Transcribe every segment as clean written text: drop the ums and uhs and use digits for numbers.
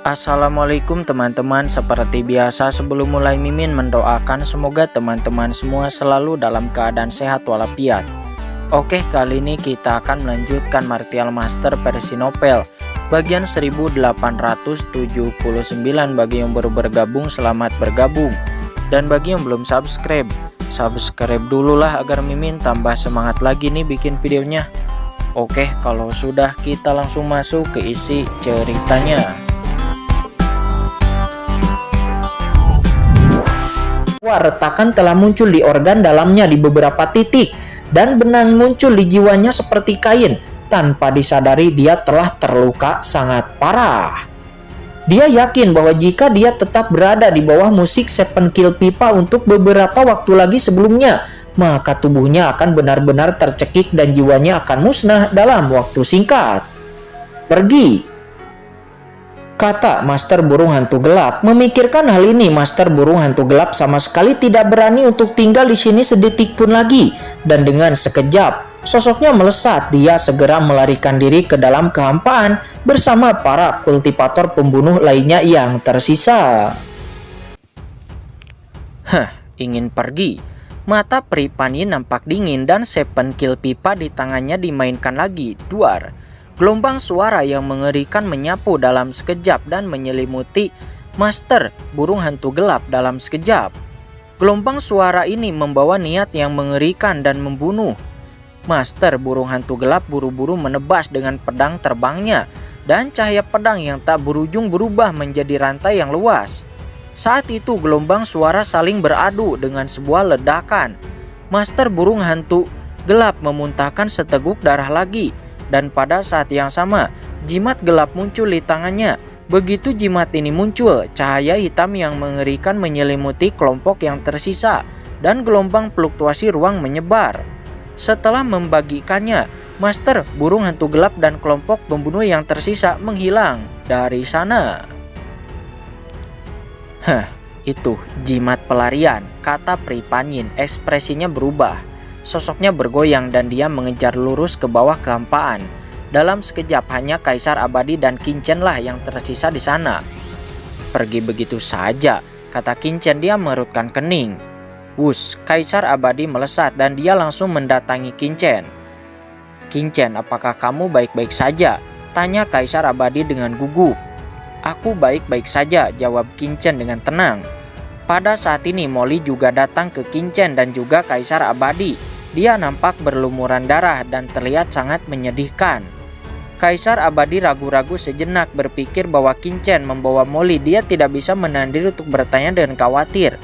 Assalamualaikum teman-teman. Seperti biasa sebelum mulai Mimin mendoakan semoga teman-teman semua selalu dalam keadaan sehat walafiat. Oke, kali ini kita akan melanjutkan Martial Master versi novel bagian 1879. Bagi yang baru bergabung, selamat bergabung. Dan bagi yang belum subscribe dulu lah agar Mimin tambah semangat lagi nih bikin videonya. Oke, kalau sudah kita langsung masuk ke isi ceritanya. Retakan telah muncul di organ dalamnya di beberapa titik, dan benang muncul di jiwanya seperti kain. Tanpa disadari dia telah terluka sangat parah. Dia yakin bahwa jika dia tetap berada di bawah musik Seven Kill Pipa untuk beberapa waktu lagi sebelumnya, maka tubuhnya akan benar-benar tercekik dan jiwanya akan musnah dalam waktu singkat. Pergi, kata Master Burung Hantu Gelap. Memikirkan hal ini, Master Burung Hantu Gelap sama sekali tidak berani untuk tinggal di sini sedetik pun lagi. Dan dengan sekejap, sosoknya melesat. Dia segera melarikan diri ke dalam kehampaan bersama para kultivator pembunuh lainnya yang tersisa. Ingin pergi? Mata Pri Panyin nampak dingin dan Seven Kill Pipa di tangannya dimainkan lagi. Duar. Gelombang suara yang mengerikan menyapu dalam sekejap dan menyelimuti Master Burung Hantu Gelap dalam sekejap. Gelombang suara ini membawa niat yang mengerikan dan membunuh. Master Burung Hantu Gelap buru-buru menebas dengan pedang terbangnya, dan cahaya pedang yang tak berujung berubah menjadi rantai yang luas. Saat itu gelombang suara saling beradu dengan sebuah ledakan. Master Burung Hantu Gelap memuntahkan seteguk darah lagi. Dan pada saat yang sama, jimat gelap muncul di tangannya. Begitu jimat ini muncul, cahaya hitam yang mengerikan menyelimuti kelompok yang tersisa, dan gelombang fluktuasi ruang menyebar. Setelah membagikannya, Master Burung Hantu Gelap dan kelompok pembunuh yang tersisa menghilang dari sana. Itu jimat pelarian, kata Pri Panyin. Ekspresinya berubah. Sosoknya bergoyang dan dia mengejar lurus ke bawah kehampaan. Dalam sekejap hanya Kaisar Abadi dan Kincen lah yang tersisa di sana. Pergi begitu saja, kata Kincen. Dia mengerutkan kening. Wus, Kaisar Abadi melesat dan dia langsung mendatangi Kincen. Kincen, apakah kamu baik-baik saja? Tanya Kaisar Abadi dengan gugup. Aku baik-baik saja, jawab Kincen dengan tenang. Pada saat ini Molly juga datang ke Kincen dan juga Kaisar Abadi. Dia nampak berlumuran darah dan terlihat sangat menyedihkan. Kaisar Abadi ragu-ragu sejenak, berpikir bahwa Kincen membawa Molly. Dia tidak bisa menahan diri untuk bertanya dengan khawatir.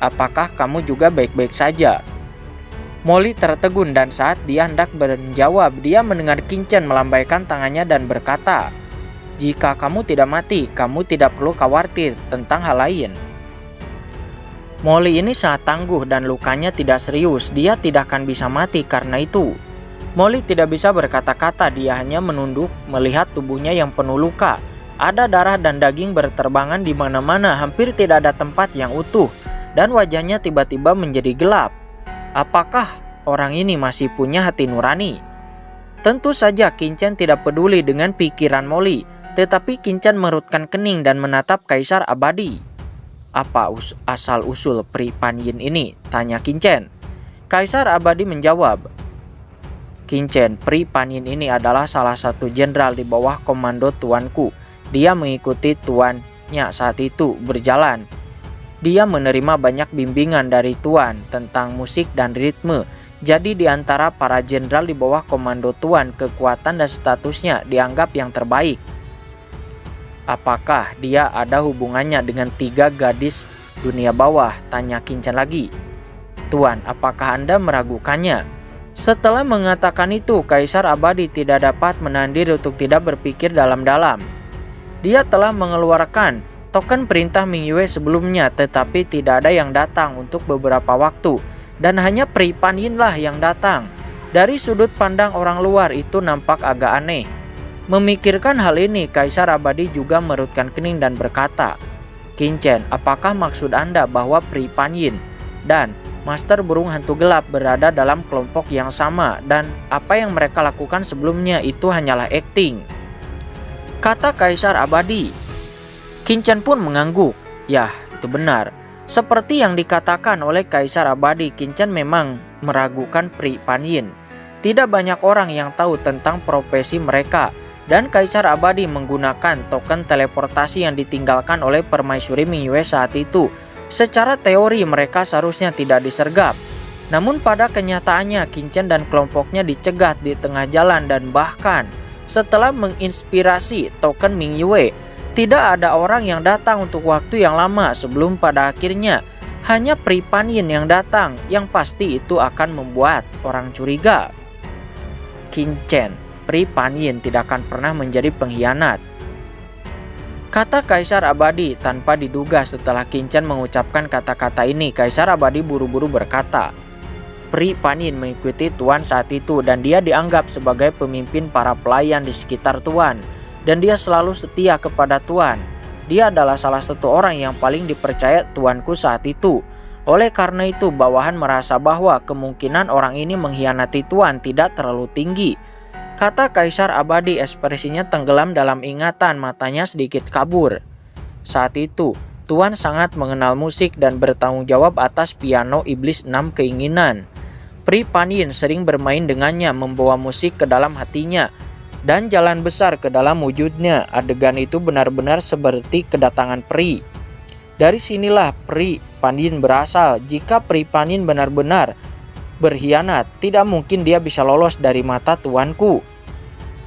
Apakah kamu juga baik-baik saja? Molly tertegun dan saat dia hendak menjawab, dia mendengar Kincen melambaikan tangannya dan berkata, jika kamu tidak mati, kamu tidak perlu khawatir tentang hal lain. Molly ini sangat tangguh dan lukanya tidak serius. Dia tidak akan bisa mati karena itu. Molly tidak bisa berkata-kata. Dia hanya menunduk melihat tubuhnya yang penuh luka. Ada darah dan daging berterbangan di mana-mana. Hampir tidak ada tempat yang utuh. Dan wajahnya tiba-tiba menjadi gelap. Apakah orang ini masih punya hati nurani? Tentu saja Kincen tidak peduli dengan pikiran Molly. Tetapi Kincen mengerutkan kening dan menatap Kaisar Abadi. Apa asal-usul Pri Panyin ini? Tanya Kincen. Kaisar Abadi menjawab. Kincen, Pri Panyin ini adalah salah satu jenderal di bawah komando tuanku. Dia mengikuti tuannya saat itu berjalan. Dia menerima banyak bimbingan dari tuan tentang musik dan ritme. Jadi di antara para jenderal di bawah komando tuan, kekuatan dan statusnya dianggap yang terbaik. Apakah dia ada hubungannya dengan 3 gadis dunia bawah? Tanya Kincen lagi. Tuan, apakah Anda meragukannya? Setelah mengatakan itu, Kaisar Abadi tidak dapat menahan diri untuk tidak berpikir dalam-dalam. Dia telah mengeluarkan token perintah Ming Yue sebelumnya, tetapi tidak ada yang datang untuk beberapa waktu. Dan hanya Pri Panyin lah yang datang. Dari sudut pandang orang luar itu nampak agak aneh. Memikirkan hal ini, Kaisar Abadi juga mengerutkan kening dan berkata, Kincen, apakah maksud Anda bahwa Pri Panyin dan Master Burung Hantu Gelap berada dalam kelompok yang sama dan apa yang mereka lakukan sebelumnya itu hanyalah akting? Kata Kaisar Abadi. Qingchen pun mengangguk. Yah, itu benar. Seperti yang dikatakan oleh Kaisar Abadi, Qingchen memang meragukan Pri Panyin. Tidak banyak orang yang tahu tentang profesi mereka, dan Kaisar Abadi menggunakan token teleportasi yang ditinggalkan oleh Permaisuri Mingyue saat itu. Secara teori mereka seharusnya tidak disergap. Namun pada kenyataannya Qingchen dan kelompoknya dicegat di tengah jalan, dan bahkan setelah menginspirasi token Mingyue, tidak ada orang yang datang untuk waktu yang lama sebelum pada akhirnya hanya Pri Panyin yang datang, yang pasti itu akan membuat orang curiga. Qingchen, Pri Panyin tidak akan pernah menjadi pengkhianat, kata Kaisar Abadi tanpa diduga. Setelah Qingchen mengucapkan kata-kata ini, Kaisar Abadi buru-buru berkata, Pri Panyin mengikuti Tuan saat itu dan dia dianggap sebagai pemimpin para pelayan di sekitar Tuan. Dan dia selalu setia kepada Tuan. Dia adalah salah satu orang yang paling dipercaya Tuanku saat itu. Oleh karena itu, bawahan merasa bahwa kemungkinan orang ini mengkhianati Tuan tidak terlalu tinggi, kata Kaisar Abadi. Ekspresinya tenggelam dalam ingatan, matanya sedikit kabur. Saat itu, Tuan sangat mengenal musik dan bertanggung jawab atas piano Iblis 6 Keinginan. Pri Panyin sering bermain dengannya, membawa musik ke dalam hatinya dan jalan besar ke dalam wujudnya. Adegan itu benar-benar seperti kedatangan Pri. Dari sinilah Pri Panyin berasal. Jika Pri Panyin benar-benar berkhianat, tidak mungkin dia bisa lolos dari mata tuanku,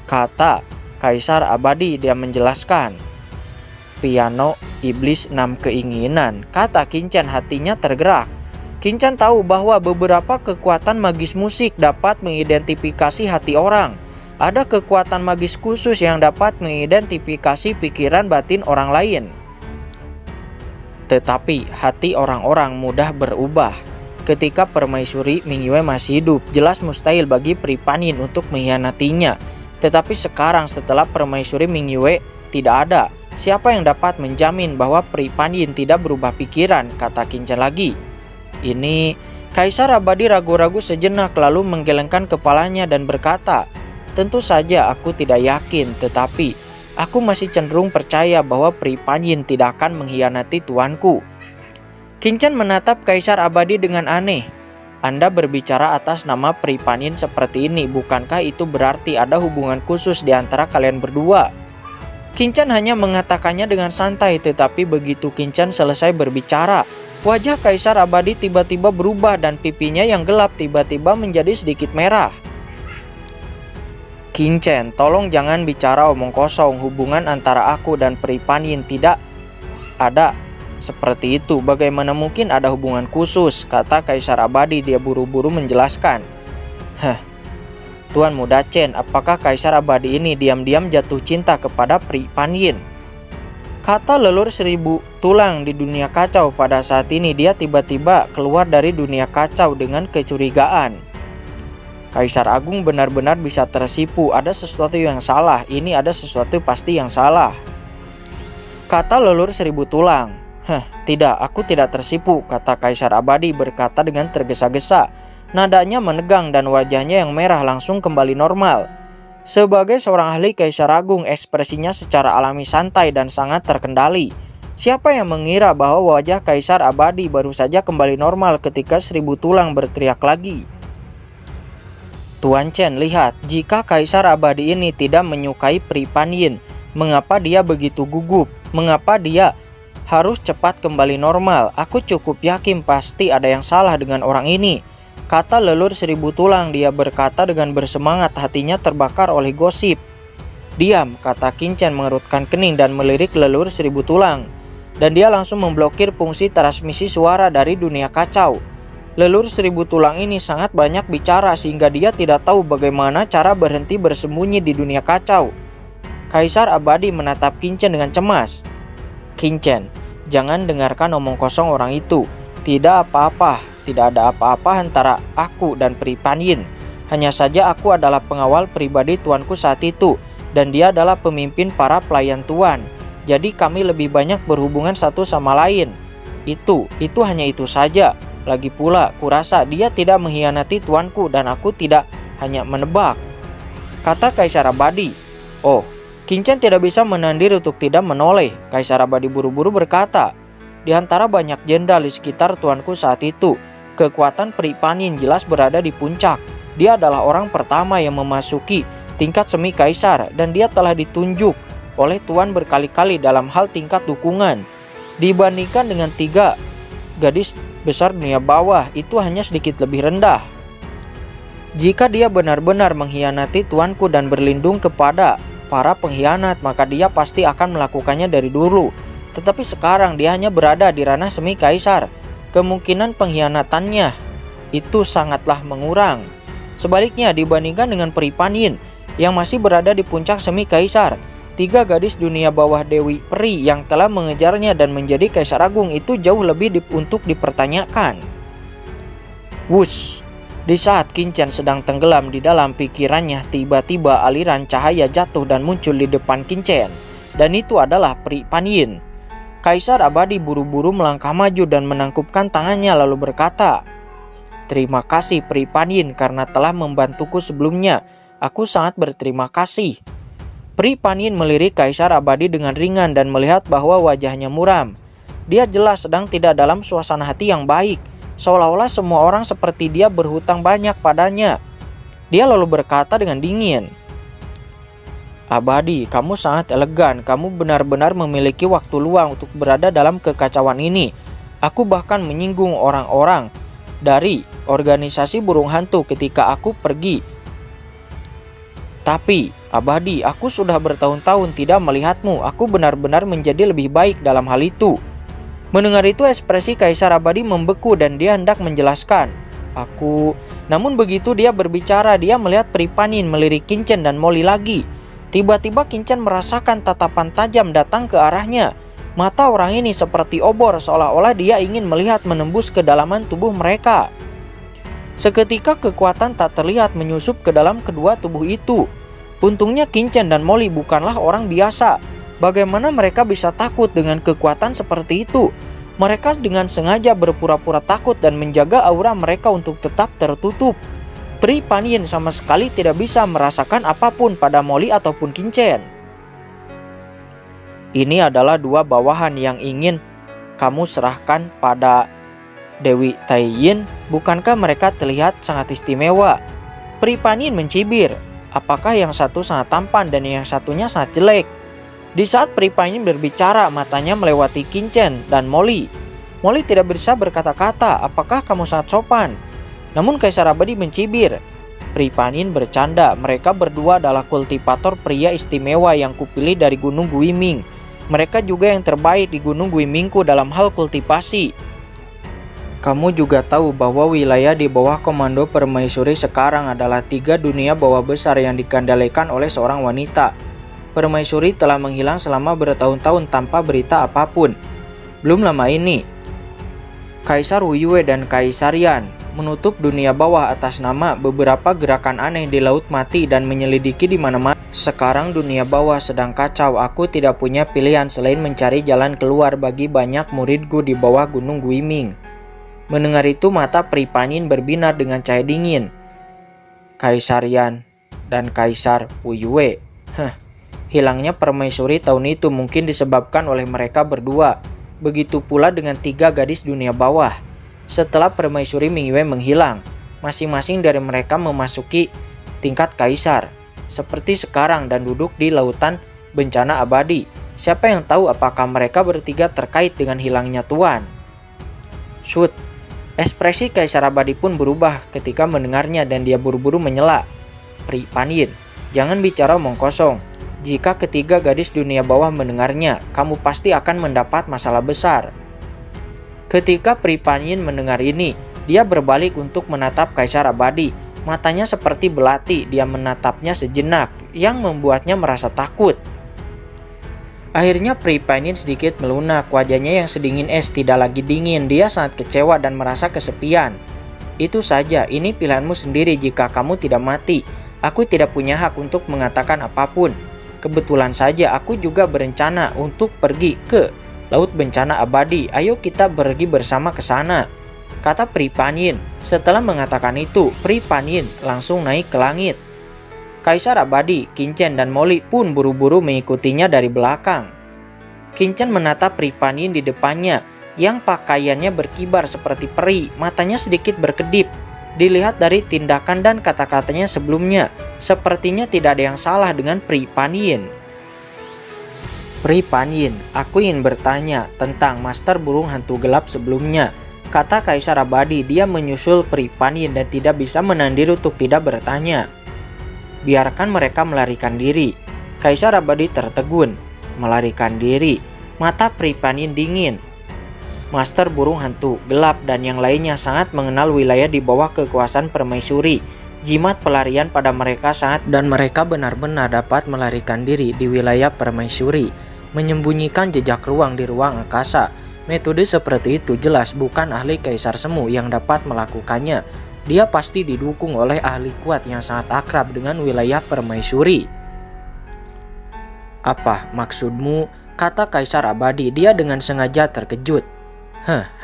kata Kaisar Abadi. Dia menjelaskan, piano Iblis 6 Keinginan, kata Qingchen. Hatinya tergerak. Qingchen tahu bahwa beberapa kekuatan magis musik dapat mengidentifikasi hati orang. Ada kekuatan magis khusus yang dapat mengidentifikasi pikiran batin orang lain. Tetapi hati orang-orang mudah berubah. Ketika Permaisuri Mingyue masih hidup, jelas mustahil bagi Pri Panyin untuk mengkhianatinya. Tetapi sekarang setelah Permaisuri Mingyue tidak ada, siapa yang dapat menjamin bahwa Pri Panyin tidak berubah pikiran, kata Qingchen lagi. Ini Kaisar Abadi ragu-ragu sejenak, lalu menggelengkan kepalanya dan berkata, tentu saja aku tidak yakin, tetapi aku masih cenderung percaya bahwa Pri Panyin tidak akan mengkhianati tuanku. Qingchen menatap Kaisar Abadi dengan aneh. Anda berbicara atas nama Pri Panyin seperti ini, bukankah itu berarti ada hubungan khusus di antara kalian berdua? Qingchen hanya mengatakannya dengan santai, tetapi begitu Qingchen selesai berbicara, wajah Kaisar Abadi tiba-tiba berubah dan pipinya yang gelap tiba-tiba menjadi sedikit merah. Qingchen, tolong jangan bicara omong kosong. Hubungan antara aku dan Pri Panyin tidak ada seperti itu. Bagaimana mungkin ada hubungan khusus, kata Kaisar Abadi. Dia buru-buru menjelaskan. Tuan Muda Chen, apakah Kaisar Abadi ini diam-diam jatuh cinta kepada Pri Panyin? Kata lelur 1000 tulang di dunia kacau. Pada saat ini dia tiba-tiba keluar dari dunia kacau dengan kecurigaan. Kaisar Agung benar-benar bisa tersipu. Ada sesuatu yang salah. Ini ada sesuatu pasti yang salah, kata lelur 1000 tulang. Tidak, aku tidak tersipu, kata Kaisar Abadi berkata dengan tergesa-gesa. Nadanya menegang dan wajahnya yang merah langsung kembali normal. Sebagai seorang ahli Kaisar Agung, ekspresinya secara alami santai dan sangat terkendali. Siapa yang mengira bahwa wajah Kaisar Abadi baru saja kembali normal ketika 1000 tulang berteriak lagi. Tuan Chen, lihat, jika Kaisar Abadi ini tidak menyukai Pri Panyin, mengapa dia begitu gugup? Mengapa dia harus cepat kembali normal? Aku cukup yakin pasti ada yang salah dengan orang ini, kata lelur 1000 tulang. Dia berkata dengan bersemangat, hatinya terbakar oleh gosip. Diam, kata Qingchen mengerutkan kening dan melirik lelur 1000 tulang. Dan dia langsung memblokir fungsi transmisi suara dari dunia kacau. Lelur 1000 tulang ini sangat banyak bicara sehingga dia tidak tahu bagaimana cara berhenti bersembunyi di dunia kacau. Kaisar Abadi menatap Qingchen dengan cemas. Qingchen, jangan dengarkan omong kosong orang itu. Tidak apa-apa, tidak ada apa-apa antara aku dan Pri Panyin. Hanya saja aku adalah pengawal pribadi tuanku saat itu, dan dia adalah pemimpin para pelayan tuan. Jadi kami lebih banyak berhubungan satu sama lain. Itu hanya itu saja. Lagi pula, kurasa dia tidak mengkhianati tuanku dan aku tidak hanya menebak, kata Kaisar Abadi. Oh, Kincen tidak bisa menahan diri untuk tidak menoleh. Kaisar Abadi buru-buru berkata, "Di antara banyak jenderal di sekitar tuanku saat itu, kekuatan Pri Panin jelas berada di puncak. Dia adalah orang pertama yang memasuki tingkat semi kaisar dan dia telah ditunjuk oleh tuan berkali-kali dalam hal tingkat dukungan. Dibandingkan dengan 3 gadis besar dunia bawah, itu hanya sedikit lebih rendah. Jika dia benar-benar mengkhianati tuanku dan berlindung kepada para pengkhianat, maka dia pasti akan melakukannya dari dulu. Tetapi sekarang dia hanya berada di ranah semi kaisar. Kemungkinan pengkhianatannya itu sangatlah mengurang. Sebaliknya, dibandingkan dengan Pri Panin yang masih berada di puncak semi kaisar, 3 gadis dunia bawah Dewi Peri yang telah mengejarnya dan menjadi kaisar agung itu jauh lebih untuk dipertanyakan." Wush! Di saat Kincen sedang tenggelam di dalam pikirannya, tiba-tiba aliran cahaya jatuh dan muncul di depan Kincen. Dan itu adalah Pri Panin. Kaisar Abadi buru-buru melangkah maju dan menangkupkan tangannya lalu berkata, "Terima kasih Pri Panin karena telah membantuku sebelumnya. Aku sangat berterima kasih." Pri Panin melirik Kaisar Abadi dengan ringan dan melihat bahwa wajahnya muram. Dia jelas sedang tidak dalam suasana hati yang baik. Seolah-olah semua orang seperti dia berhutang banyak padanya. Dia lalu berkata dengan dingin, "Abadi, kamu sangat elegan. Kamu benar-benar memiliki waktu luang untuk berada dalam kekacauan ini. Aku bahkan menyinggung orang-orang dari organisasi burung hantu ketika aku pergi. Tapi, Abadi, aku sudah bertahun-tahun tidak melihatmu. Aku benar-benar menjadi lebih baik dalam hal itu." Mendengar itu, ekspresi Kaisar Abadi membeku dan dia hendak menjelaskan, Namun begitu dia berbicara, dia melihat Pri Panin melirik Kincen dan Molly lagi. Tiba-tiba Kincen merasakan tatapan tajam datang ke arahnya. Mata orang ini seperti obor, seolah-olah dia ingin melihat menembus kedalaman tubuh mereka. Seketika kekuatan tak terlihat menyusup ke dalam kedua tubuh itu. Untungnya Kincen dan Molly bukanlah orang biasa. Bagaimana mereka bisa takut dengan kekuatan seperti itu? Mereka dengan sengaja berpura-pura takut dan menjaga aura mereka untuk tetap tertutup. Pri Panin sama sekali tidak bisa merasakan apapun pada Molly ataupun Kincen. "Ini adalah 2 bawahan yang ingin kamu serahkan pada Dewi Taiyin. Bukankah mereka terlihat sangat istimewa?" Pri Panin mencibir. "Apakah yang satu sangat tampan dan yang satunya sangat jelek?" Di saat Pri Panin berbicara, matanya melewati Kincen dan Molly. Molly tidak bisa berkata-kata, "Apakah kamu sangat sopan?" Namun Kaisar Abadi mencibir. Pri Panin bercanda, "Mereka berdua adalah kultivator pria istimewa yang kupilih dari Gunung Guiming. Mereka juga yang terbaik di Gunung Guimingku dalam hal kultivasi. Kamu juga tahu bahwa wilayah di bawah komando Permaisuri sekarang adalah 3 dunia bawah besar yang dikendalikan oleh seorang wanita. Permaisuri telah menghilang selama bertahun-tahun tanpa berita apapun. Belum lama ini, Kaisar Wuyue dan Kaisar Yan menutup dunia bawah atas nama beberapa gerakan aneh di Laut Mati dan menyelidiki di mana-mana. Sekarang dunia bawah sedang kacau. Aku tidak punya pilihan selain mencari jalan keluar bagi banyak muridku di bawah Gunung Guiming." Mendengar itu, mata Pri Panin berbinar dengan cahaya dingin. Kaisar Yan dan Kaisar Wuyue. Hilangnya permaisuri tahun itu mungkin disebabkan oleh mereka berdua. Begitu pula dengan 3 gadis dunia bawah. Setelah permaisuri Mingyue menghilang, masing-masing dari mereka memasuki tingkat kaisar, seperti sekarang, dan duduk di lautan bencana abadi. Siapa yang tahu apakah mereka bertiga terkait dengan hilangnya tuan? Shoot! Ekspresi Kaisar Abadi pun berubah ketika mendengarnya dan dia buru-buru menyela. "Pri Panin, jangan bicara omong kosong. Jika ketiga gadis dunia bawah mendengarnya, kamu pasti akan mendapat masalah besar." Ketika Pri Panin mendengar ini, dia berbalik untuk menatap Kaisar Abadi. Matanya seperti belati, dia menatapnya sejenak, yang membuatnya merasa takut. Akhirnya Pri Panin sedikit melunak, wajahnya yang sedingin es tidak lagi dingin. Dia sangat kecewa dan merasa kesepian. "Itu saja, ini pilihanmu sendiri jika kamu tidak mati. Aku tidak punya hak untuk mengatakan apapun. Kebetulan saja aku juga berencana untuk pergi ke Laut Bencana Abadi. Ayo kita pergi bersama ke sana," kata Pri Panin. Setelah mengatakan itu, Pri Panin langsung naik ke langit. Kaisar Abadi, Kincen, dan Molly pun buru-buru mengikutinya dari belakang. Kincen menatap Pri Panyin di depannya yang pakaiannya berkibar seperti peri, matanya sedikit berkedip. Dilihat dari tindakan dan kata-katanya sebelumnya, sepertinya tidak ada yang salah dengan Pri Panyin. Pri Panyin, aku ingin bertanya tentang Master Burung Hantu Gelap sebelumnya, kata Kaisar Abadi. Dia menyusul Pri Panyin dan tidak bisa menahan diri untuk tidak bertanya. Biarkan mereka melarikan diri. Kaisar Abadi tertegun. Melarikan diri. Mata Pri Panyin dingin. Master Burung Hantu Gelap dan yang lainnya sangat mengenal wilayah di bawah kekuasaan permaisuri. Jimat pelarian pada mereka sangat dan mereka benar-benar dapat melarikan diri di wilayah permaisuri, menyembunyikan jejak ruang di ruang angkasa. Metode seperti itu jelas bukan ahli Kaisar Semu yang dapat melakukannya. Dia pasti didukung oleh ahli kuat yang sangat akrab dengan wilayah permaisuri. Apa maksudmu? Kata Kaisar Abadi. Dia dengan sengaja terkejut.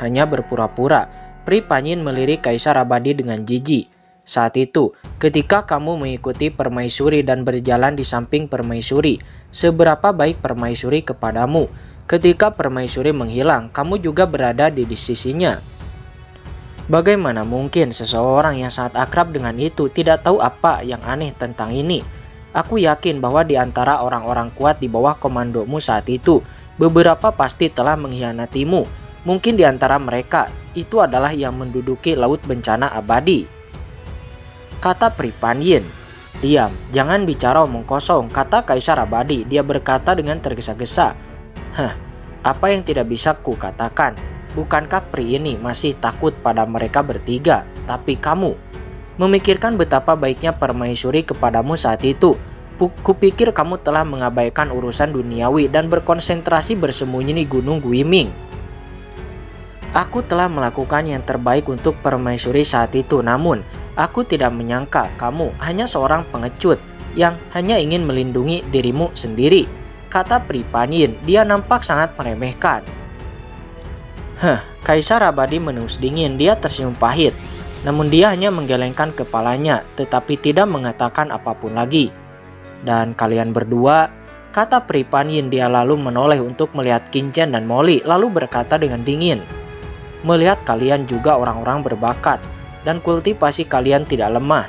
Hanya berpura-pura. Pri Panyin melirik Kaisar Abadi dengan jijik. Saat itu, ketika kamu mengikuti permaisuri dan berjalan di samping permaisuri, seberapa baik permaisuri kepadamu? Ketika permaisuri menghilang, kamu juga berada di sisinya. Bagaimana mungkin seseorang yang sangat akrab dengan itu tidak tahu apa yang aneh tentang ini? Aku yakin bahwa di antara orang-orang kuat di bawah komandomu saat itu, beberapa pasti telah mengkhianatimu. Mungkin di antara mereka itu adalah yang menduduki laut bencana abadi. Kata Pri Panyin. Diam, jangan bicara omong kosong, kata Kaisar Abadi. Dia berkata dengan tergesa-gesa. Apa yang tidak bisa ku katakan? Bukankah Pri ini masih takut pada mereka bertiga? Tapi kamu memikirkan betapa baiknya permaisuri kepadamu saat itu. Kupikir kamu telah mengabaikan urusan duniawi dan berkonsentrasi bersembunyi di Gunung Guiming. Aku telah melakukan yang terbaik untuk permaisuri saat itu, namun aku tidak menyangka kamu hanya seorang pengecut yang hanya ingin melindungi dirimu sendiri, kata Pri Panyin. Dia nampak sangat meremehkan. Kaisar Abadi menus dingin. Dia tersenyum pahit, namun dia hanya menggelengkan kepalanya tetapi tidak mengatakan apapun lagi. Dan kalian berdua, kata Pri Panyin. Dia lalu menoleh untuk melihat Kincen dan Molly, lalu berkata dengan dingin. Melihat kalian juga orang-orang berbakat dan kultivasi kalian tidak lemah.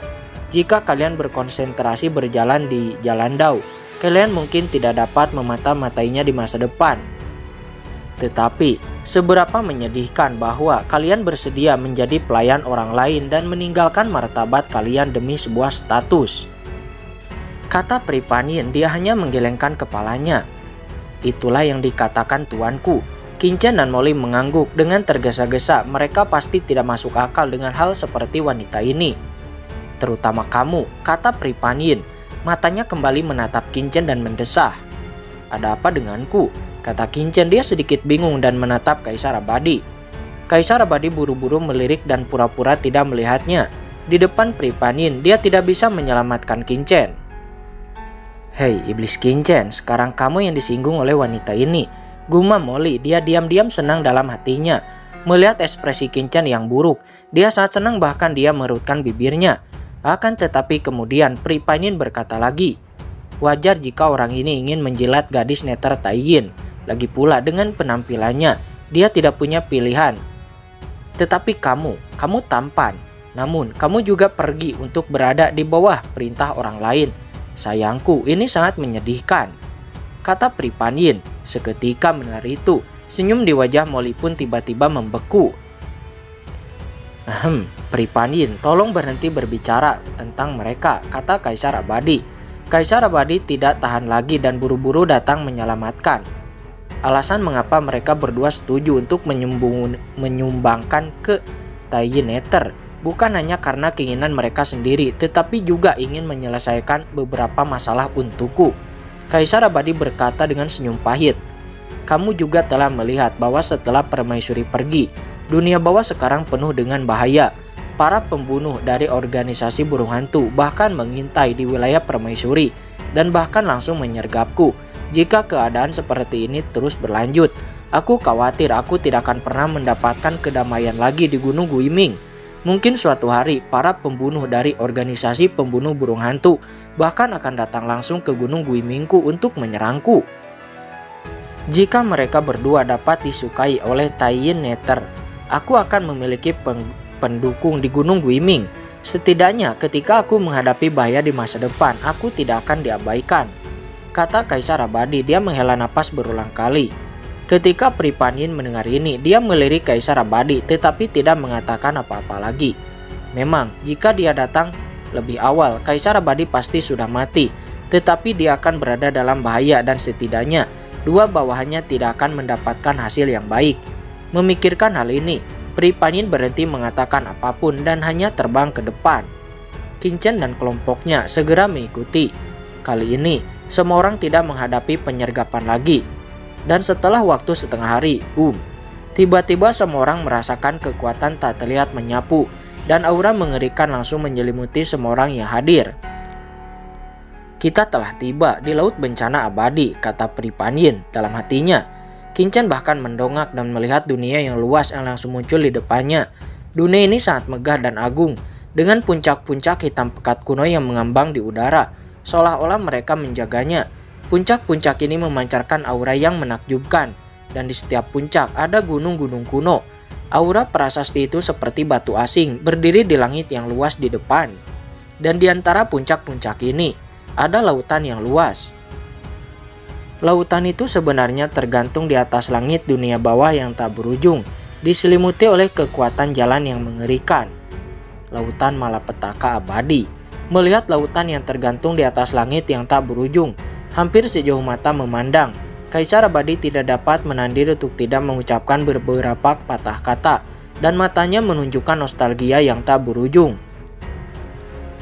Jika kalian berkonsentrasi berjalan di jalan Dao, kalian mungkin tidak dapat memata-matainya di masa depan. Tetapi, seberapa menyedihkan bahwa kalian bersedia menjadi pelayan orang lain dan meninggalkan martabat kalian demi sebuah status. Kata Pri Panyin. Dia hanya menggelengkan kepalanya. Itulah yang dikatakan tuanku. Kincen dan Molly mengangguk dengan tergesa-gesa. Mereka pasti tidak masuk akal dengan hal seperti wanita ini. Terutama kamu, kata Pri Panyin. Matanya kembali menatap Kincen dan mendesah. Ada apa denganku? Kata Kincen. Dia sedikit bingung dan menatap Kaisar Abadi. Kaisar Abadi buru-buru melirik dan pura-pura tidak melihatnya. Di depan Pri Panyin, dia tidak bisa menyelamatkan Kincen. Hei iblis Kincen, sekarang kamu yang disinggung oleh wanita ini, gumam Molly. Dia diam-diam senang dalam hatinya melihat ekspresi Kincen yang buruk. Dia sangat senang, bahkan dia merutkan bibirnya. Akan tetapi kemudian Pri Panyin berkata lagi, wajar jika orang ini ingin menjilat gadis neter Taiyin. Lagi pula dengan penampilannya, dia tidak punya pilihan. Tetapi kamu tampan. Namun kamu juga pergi untuk berada di bawah perintah orang lain. Sayangku, ini sangat menyedihkan, kata Pri Panyin. Seketika mendengar itu, senyum di wajah Molly pun tiba-tiba membeku. Pri Panyin, tolong berhenti berbicara tentang mereka, kata Kaisar Abadi. Kaisar Abadi tidak tahan lagi dan buru-buru datang menyelamatkan. Alasan mengapa mereka berdua setuju untuk menyumbangkan ke Taiyin Nether bukan hanya karena keinginan mereka sendiri, tetapi juga ingin menyelesaikan beberapa masalah untukku. Kaisar Abadi berkata dengan senyum pahit. Kamu juga telah melihat bahwa setelah permaisuri pergi, dunia bawah sekarang penuh dengan bahaya. Para pembunuh dari organisasi burung hantu bahkan mengintai di wilayah permaisuri dan bahkan langsung menyergapku. Jika keadaan seperti ini terus berlanjut, aku khawatir aku tidak akan pernah mendapatkan kedamaian lagi di Gunung Guiming. Mungkin suatu hari para pembunuh dari organisasi pembunuh burung hantu bahkan akan datang langsung ke Gunung Guimingku untuk menyerangku. Jika mereka berdua dapat disukai oleh Taiyin Nether, aku akan memiliki pendukung di Gunung Guiming. Setidaknya ketika aku menghadapi bahaya di masa depan, aku tidak akan diabaikan, kata Kaisar Abadi. Dia menghela napas berulang kali. Ketika Pri Panyin mendengar ini, dia melirik Kaisar Abadi tetapi tidak mengatakan apa-apa lagi. Memang, jika dia datang lebih awal, Kaisar Abadi pasti sudah mati, tetapi dia akan berada dalam bahaya dan setidaknya dua bawahannya tidak akan mendapatkan hasil yang baik. Memikirkan hal ini, Pri Panyin berhenti mengatakan apapun dan hanya terbang ke depan. Qin Chen dan kelompoknya segera mengikuti. Kali ini, semua orang tidak menghadapi penyergapan lagi. Dan setelah waktu setengah hari, tiba-tiba semua orang merasakan kekuatan tak terlihat menyapu dan aura mengerikan langsung menyelimuti semua orang yang hadir. Kita telah tiba di Laut Bencana Abadi, kata Pri Panyin dalam hatinya. Qin Chen bahkan mendongak dan melihat dunia yang luas yang langsung muncul di depannya. Dunia ini sangat megah dan agung, dengan puncak-puncak hitam pekat kuno yang mengambang di udara, seolah-olah mereka menjaganya. Puncak-puncak ini memancarkan aura yang menakjubkan, dan di setiap puncak ada gunung-gunung kuno. Aura prasasti itu seperti batu asing berdiri di langit yang luas di depan. Dan di antara puncak-puncak ini, ada lautan yang luas. Lautan itu sebenarnya tergantung di atas langit dunia bawah yang tak berujung, diselimuti oleh kekuatan jalan yang mengerikan. Lautan Malapetaka Abadi. Melihat lautan yang tergantung di atas langit yang tak berujung, hampir sejauh mata memandang, Kaisar Abadi tidak dapat menahan untuk tidak mengucapkan beberapa patah kata, dan matanya menunjukkan nostalgia yang tak berujung.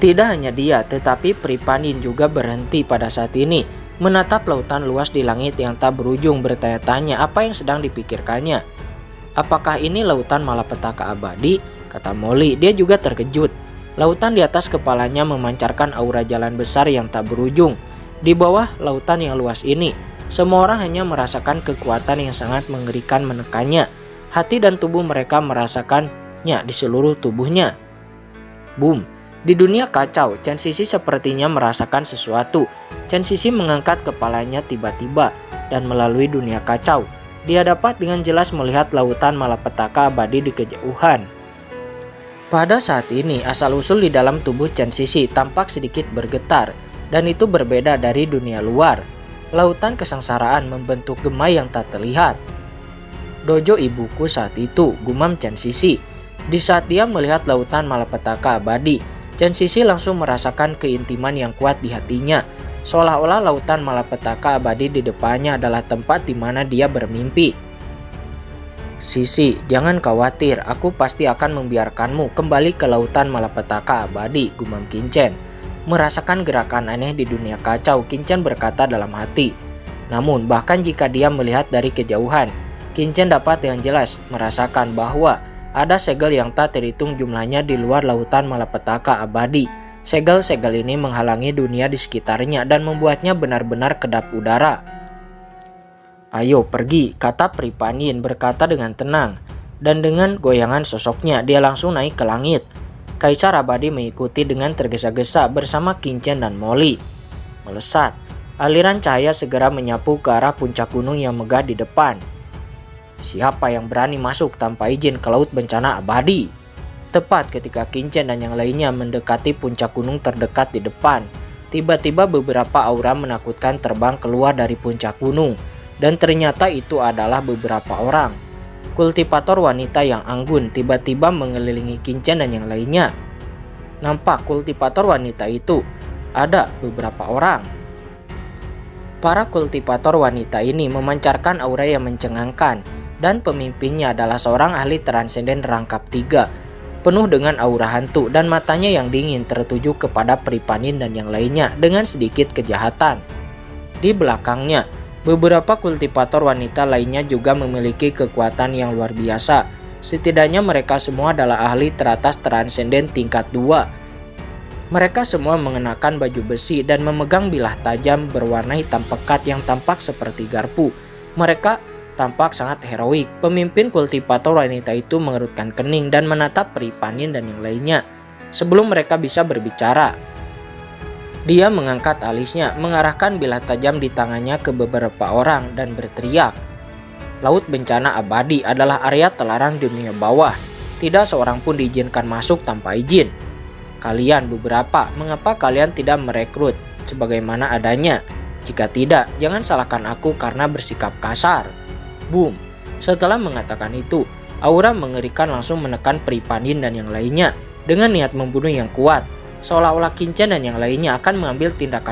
Tidak hanya dia, tetapi Pri Panyin juga berhenti pada saat ini, menatap lautan luas di langit yang tak berujung, bertanya-tanya apa yang sedang dipikirkannya. Apakah ini lautan Malapetaka Abadi? Kata Molly, dia juga terkejut. Lautan di atas kepalanya memancarkan aura jalan besar yang tak berujung. Di bawah lautan yang luas ini, semua orang hanya merasakan kekuatan yang sangat mengerikan menekannya. Hati dan tubuh mereka merasakannya di seluruh tubuhnya. Di dunia kacau, Chen Sisi sepertinya merasakan sesuatu. Chen Sisi mengangkat kepalanya tiba-tiba, dan melalui dunia kacau, dia dapat dengan jelas melihat lautan Malapetaka Abadi di kejauhan. Pada saat ini, asal-usul di dalam tubuh Chen Sisi tampak sedikit bergetar, dan itu berbeda dari dunia luar. Lautan kesengsaraan membentuk gema yang tak terlihat. Dojo ibuku saat itu, gumam Chen Sisi. Di saat dia melihat lautan Malapetaka Abadi, Chen Sisi langsung merasakan keintiman yang kuat di hatinya. Seolah-olah lautan Malapetaka Abadi di depannya adalah tempat di mana dia bermimpi. Sisi, jangan khawatir, aku pasti akan membiarkanmu kembali ke lautan Malapetaka Abadi, gumam Qin Chen. Merasakan gerakan aneh di dunia kacau, Qin Chen berkata dalam hati. Namun bahkan jika dia melihat dari kejauhan, Qin Chen dapat dengan jelas merasakan bahwa ada segel yang tak terhitung jumlahnya di luar lautan Malapetaka Abadi. Segel-segel ini menghalangi dunia di sekitarnya dan membuatnya benar-benar kedap udara. Ayo pergi, kata Pri Panyin berkata dengan tenang. Dan dengan goyangan sosoknya, dia langsung naik ke langit. Kaisar Abadi mengikuti dengan tergesa-gesa bersama Qin Chen dan Molly. Melesat, aliran cahaya segera menyapu ke arah puncak gunung yang megah di depan. Siapa yang berani masuk tanpa izin ke Laut Bencana Abadi? Tepat ketika Qin Chen dan yang lainnya mendekati puncak gunung terdekat di depan, tiba-tiba beberapa aura menakutkan terbang keluar dari puncak gunung. Dan ternyata itu adalah beberapa orang. Kultivator wanita yang anggun tiba-tiba mengelilingi Qin Chen dan yang lainnya. Nampak kultivator wanita itu ada beberapa orang. Para kultivator wanita ini memancarkan aura yang mencengangkan, dan pemimpinnya adalah seorang ahli transenden rangkap 3, penuh dengan aura hantu dan matanya yang dingin tertuju kepada Pri Panyin dan yang lainnya dengan sedikit kejahatan. Di belakangnya, beberapa kultivator wanita lainnya juga memiliki kekuatan yang luar biasa. Setidaknya mereka semua adalah ahli teratas transenden tingkat 2. Mereka semua mengenakan baju besi dan memegang bilah tajam berwarna hitam pekat yang tampak seperti garpu. Mereka tampak sangat heroik. Pemimpin kultivator wanita itu mengerutkan kening dan menatap Peri Panyin dan yang lainnya sebelum mereka bisa berbicara. Dia mengangkat alisnya, mengarahkan bilah tajam di tangannya ke beberapa orang dan berteriak, "Laut bencana abadi adalah area terlarang dunia bawah. Tidak seorang pun diizinkan masuk tanpa izin. Kalian beberapa, mengapa kalian tidak merekrut sebagaimana adanya? Jika tidak, jangan salahkan aku karena bersikap kasar." Boom! Setelah mengatakan itu, aura mengerikan langsung menekan Peri Panyin dan yang lainnya dengan niat membunuh yang kuat, seolah-olah Qin Chen dan yang lainnya akan mengambil tindakan